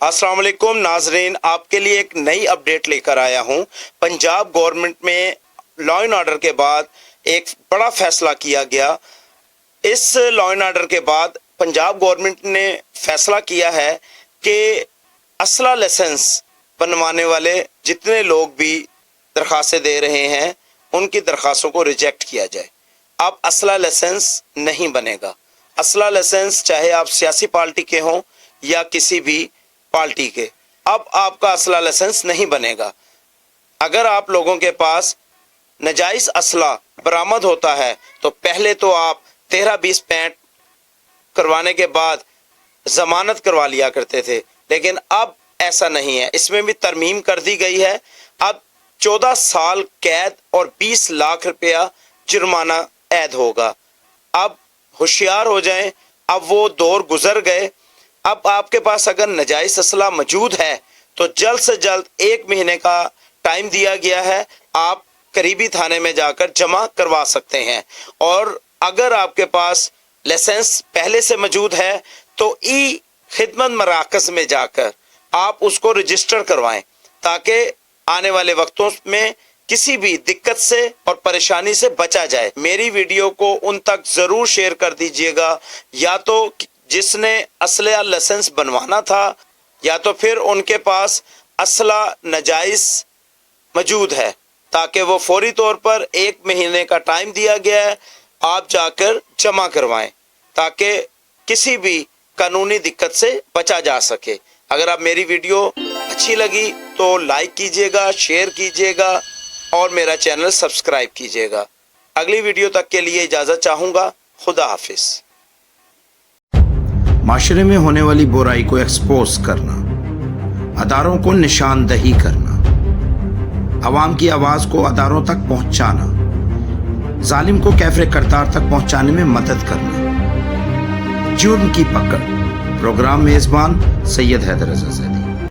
अस्सलाम वालेकुम नाजरीन, आपके लिए एक नई अपडेट लेकर आया हूं। पंजाब गवर्नमेंट में लॉ एंड ऑर्डर के बाद एक बड़ा फैसला किया गया। इस लॉ एंड ऑर्डर के बाद पंजाब गवर्नमेंट ने फैसला किया है कि असला लाइसेंस बनवाने वाले जितने लोग भी दरखास्तें दे रहे हैं उनकी दरखास्तों को रिजेक्ट किया जाए। अब असला लाइसेंस नहीं बनेगा। असला लाइसेंस चाहे आप सियासी पार्टी के हों या किसी भी पार्टी के, अब आपका असला लाइसेंस नहीं बनेगा। अगर आप लोगों के पास नजायज असला बरामद होता है तो पहले तो आप 13-20 करवाने के बाद जमानत करवा लिया करते थे, लेकिन अब ऐसा नहीं है। इसमें भी तरमीम कर दी गई है। अब 14 साल कैद और 20 लाख रुपया जुर्माना ऐद होगा। अब होशियार हो जाएं, अब वो दौर गुजर गए। अब आपके पास अगर नजायज असला मौजूद है तो जल्द से जल्द 1 महीने का टाइम दिया गया है, आप करीबी थाने में जाकर जमा करवा सकते हैं। और अगर आपके पास लाइसेंस पहले से मौजूद है तो ई खिदमत मराकज़ में जाकर आप उसको रजिस्टर करवाएं, ताकि आने वाले वक्तों में किसी भी दिक्कत से और परेशानी से बचा जाए। मेरी वीडियो को उन तक ज़रूर शेयर कर दीजिएगा, या तो जिसने असला लाइसेंस बनवाना था या तो फिर उनके पास असला नजायज मौजूद है, ताकि वो फौरी तौर पर 1 महीने का टाइम दिया गया है, आप जाकर जमा करवाएं, ताकि किसी भी कानूनी दिक्कत से बचा जा सके। अगर आप मेरी वीडियो अच्छी लगी तो लाइक कीजिएगा, शेयर कीजिएगा और मेरा चैनल सब्सक्राइब कीजिएगा। अगली वीडियो तक के लिए इजाज़त चाहूँगा। खुदा हाफिज़। माशरे में होने वाली बुराई को एक्सपोज करना, अदारों को निशानदही करना, अवाम की आवाज़ को अदारों तक पहुँचाना, जालिम को कैफरे करतार तक पहुँचाने में मदद करना। जुर्म की पकड़। प्रोग्राम मेज़बान सैयद हैदर रज़ा।